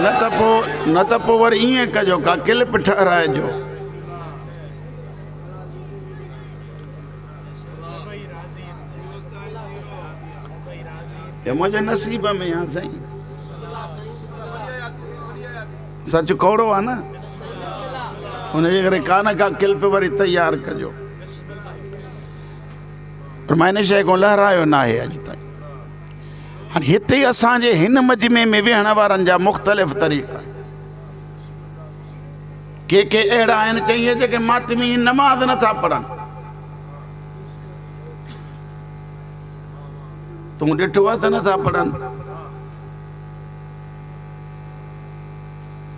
न त पोइ वरी ईअं कजो का क्लिप ठहिराइजो ये मुझे नसीब में यहाँ सही सच कोड़ो है ना उन्हें करे कान का क्लिप वरी तैयार कजो पर मैंने शय को लहरायो ना है अज तक हाँ हिते असांजे हिन मजमे में वेहण वारनि जा मुख़्तलिफ़ तरीक़ा के अहिड़ा आहिनि चई जेके मातमी नमाज़ नथा पढ़नि तूं ॾिठो आहे त नथा पढ़नि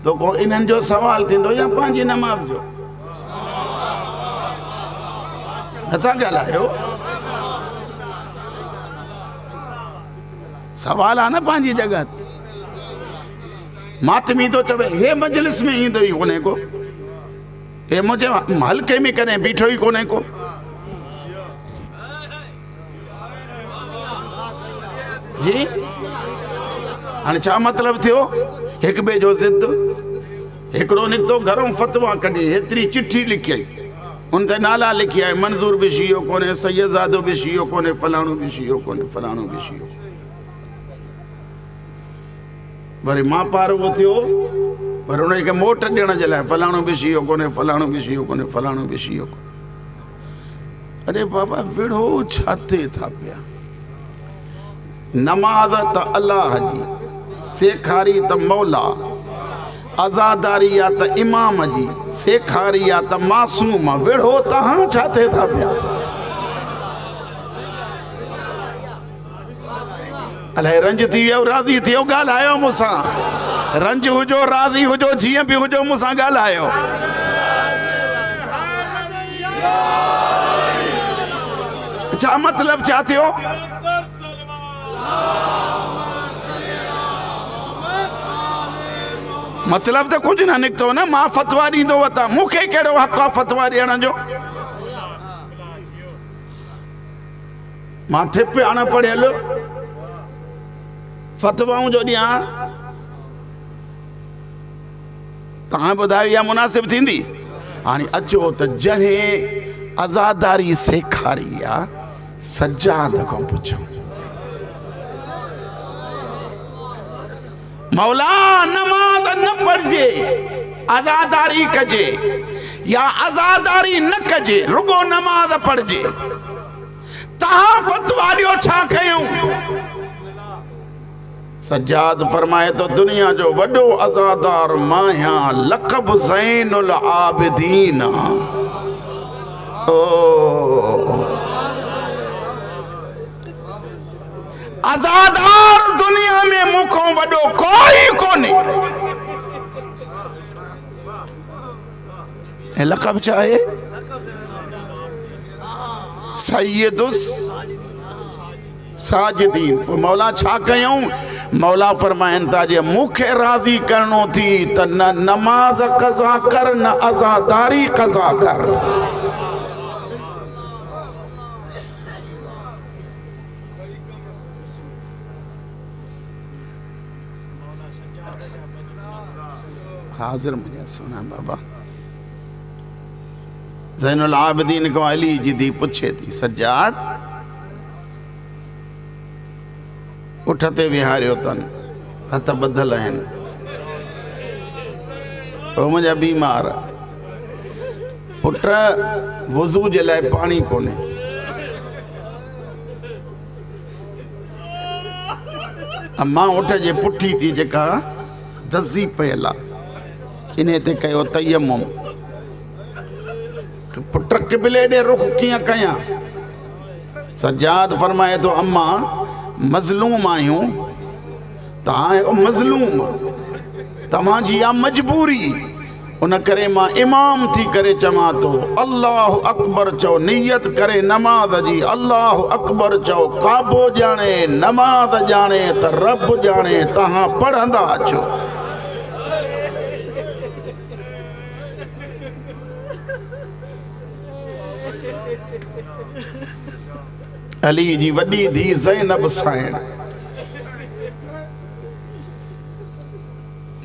तो को इन्हनि जो सवाल थींदो या पंहिंजी नमाज़ जो नथा ॻाल्हायो सवाल आहे न पंहिंजी जगह मातमी तो चवे हे मजलिस में ईंदो ई कोन्हे को हे मुंहिंजे हल्के में कॾहिं बीठो ई कोन्हे को जी हाणे छा मतिलबु थियो हिक ॿिए जो ज़िद हिकिड़ो निकितो घरों फतवा कढी हेतिरी चिठी लिखियई उन ते नाला लिखिया आहे मंज़ूर बि शियो कोन्हे सैयदज़ादो बि शियो कोन्हे फलाणो बि शियो कोन्हे फलाणो बि शियो वरी मां पार उहो थियो पर उनखे मोट ॾियण जे लाइ फलाणो बि शियो कोन्हे फलाणो बि शियो कोन्हे फलाणो बि शियो कोन्हे अरे बाबा विढ़ो छा थिए था पिया नमाज़ त अल्लाह जी सेखारी त मौला आज़ादारी या त इमाम जी सेखारी या त मासूम विढ़ो तहां छा थिए था पिया अलाए रंज थी वियो राज़ी थियो ॻाल्हायो मूंसां रंज हुजो राज़ी हुजो जीअं बि हुजो मूंसां ॻाल्हायो छा मतिलबु छा थियो मतलब तो कुछ ना निकतो ना मां फतवा दींदो वता मुखे केड़ो हक आ फतवा देण जो मां ठिप आना पढ़ियल फतवाऊं जो दिया तहां बुधायो या मुनासिब थींदी हाने अचो त जहे आजादारी सेखारी आ सज्जाद को पूछो मौला नमाज न पढ़जे आजादारी कजे या आजादारी न कजे रुगो नमाज पढ़जे तहां फतवा दियो छा कयूं सज्जाद फरमाए तो दुनिया जो वडो आजादार माया लक़ब ज़ैनुल आबिदीन ओ आजादार दुनिया में मुखों वडो कोई कोने लक़ब चाहे सैयदुस साजिदीन मौला छा कयूं मौला फरमाइन था जे मुखे राजी करनो थी त न नमाज कज़ा कर न आजादारी कज़ा कर हाजिर मुझे सुना बाबा ज़ैनुल आबिदीन को अली जी दी पूछे थी सज्जाद उठते विहारियो तन हथ बदल हैं ओ मुझे बीमार पुट वजू जे लाइ पानी कोने अम्मा उठ जे पुठी थी जेका दसी पयला इन्हें ते कयो तयम्मुम पुट किबले दे रुख किया कया सज्जाद फरमाए तो अम्मा मजलूम आयूं तां मजलूम तमां जी आ मजबूरी उन करे मां इमाम थी करे चवां तो अल्लाह अकबर चो नियत करे नमाज जी अल्लाह अकबर चो काबो जाने नमाज जाने त रब जाने तहां पढ़ंदा अचो अली जी वडी धी ज़ैनब साइन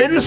2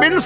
2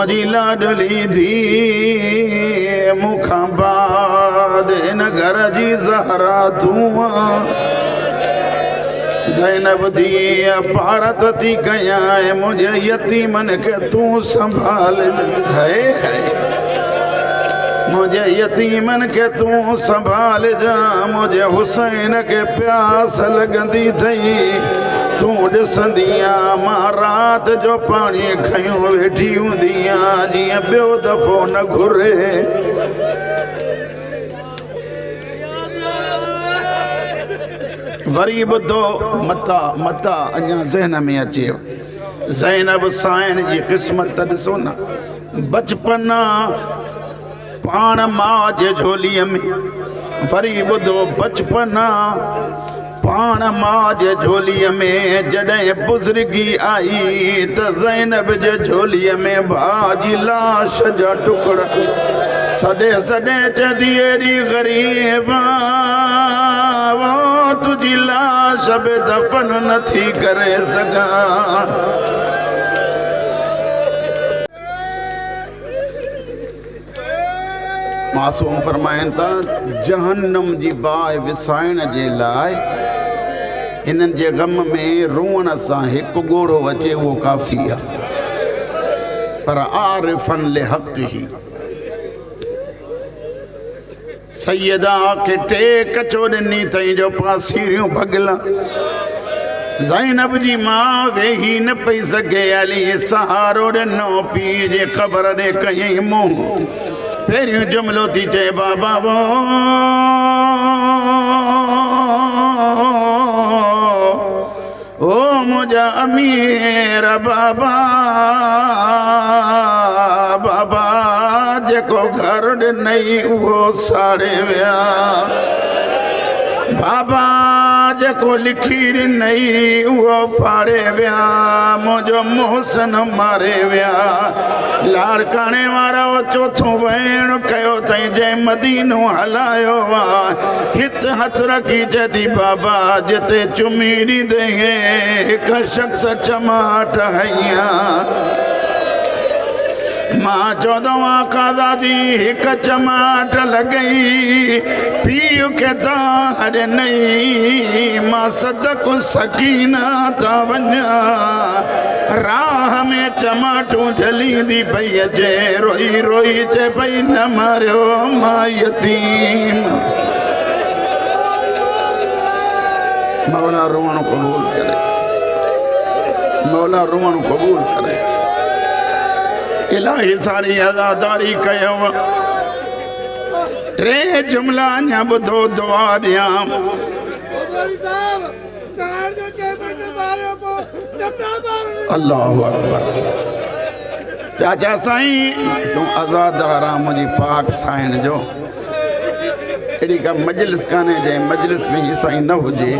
मुझी लाडली थी मुखां बाद इन घर जी ज़हरा तूं ज़ैनब दी पारत थी कयां मुझे यतीमन के तू संभाल है मुझे यतीमन के तू संभाल जा मुझे हुसैन के प्यास लगंदी थई तू ॾिसंदिया मां रात जो पानी खयूं वेठी हूंदिया जीअं ॿियो दफ़ो न घुरे वरी ॿुधो मता अञा ज़हन में अचे ज़ैनब साईं जी क़िस्मत ॾिसो न बचपन पाण मां जे झोलीअ में वरी ॿुधो बचपन पाण मां जे झोलीअ में जॾहिं बुज़ुर्गी आई त ज़ैनब जे झोलीअ में भाउ जी लाश जा टुकड़ा सॾे चंदी एॾी ग़रीब तुंहिंजी लाश बि दफ़न नथी करे सघां मासूम फरमाइनि था जहन्नम जी बाहि विसाइण जे लाइ इन्हनि जे ग़म में रोअण सां हिकु ॻोढ़ो अचे उहो काफ़ी आहे पर आरिफन लिहक़ ही सैयदा खे टे कचो ॾिनी अथई जो पासीरियूं भॻला ज़ैनब जी मां वेही न पई सघे हली सहारो ॾिनो पीउ जे ख़बर ॾे कयईं मुंहुं पहिरियों जुमिलो थी चए बाबा वो ओ मुझा अमीर बाबा बाबा जेको घर ॾिनई उहो साड़े विया बाबा जेको लिखी ॾिनई उहो फाड़े विया मुंहिंजो मोहसिन मारे विया लाड़काणे वारा चोथों भेण कयो अथई जंहिं मदीनो हलायो आहे हित हथ रखी चएती बाबा जिते चुमी ॾींदे हिकु शख़्स चमाट हईं मां चौदह कादादी हिकु चमाट लॻई पीउ खे दार ॾिनई मां सदक सकीना था वञा राह में चमाटूं झलींदी पई अचे रोई रोई चए पई न मारियो मां यतीम मौला रोअण क़बूल करे मौला रोअण क़बूल करे इलाही सारी अदादारी कयो टे जुमला अञा ॿुधो दुआ ॾियां अल्लाहु अकबर चाचा साईं तूं आज़ादार आहे मुंहिंजी पाक साईं जो अहिड़ी का मजलिस कान्हे जंहिं मजलिस में ही साईं न हुजे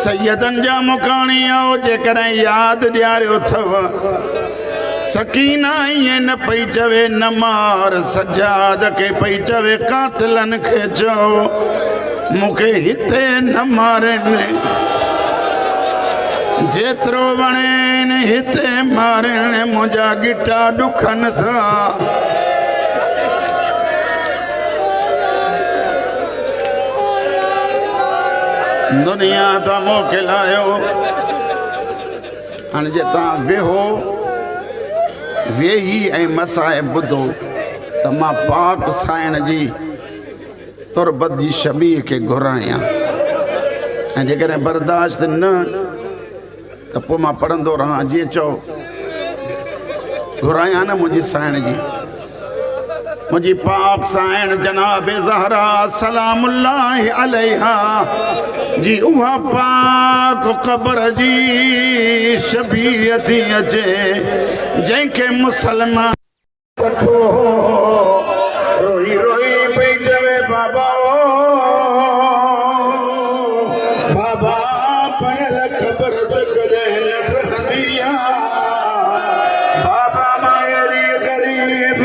सैयदनि जा मुकाणी आओ जेकॾहिं यादि ॾियारियो अथव सकीना ईअं न पई चवे न मार सजाद खे पई चवे कातिलनि खे चओ मूंखे हिते न मारनि जेतिरो वणेनि हिते मारनि मुंहिंजा गिटा ॾुखनि था दुनिया तां मोकिलायो हाणे जे तव्हां वेहो वेही ऐं मसाइब ॿुधो त मां पाक साईं जी तुरबत जी शबीह खे घुरायां ऐं जेकॾहिं बर्दाश्त न त पोइ मां पढ़ंदो रहां जीअं चओ घुरायां न मुंहिंजी साईं जी मुझी पाक साईं जनाब ज़हरा सलामुल्लाहि अलैहा जी उहा पाक क़ब्र जी शबीह थी अचे जंहिंखे मुसलमान रोई रोई पई चवे बाबा बाबा पढ़ियल ख़बर त कॾहिं न रहंदी आहे बाबा मां अहिड़ी ग़रीब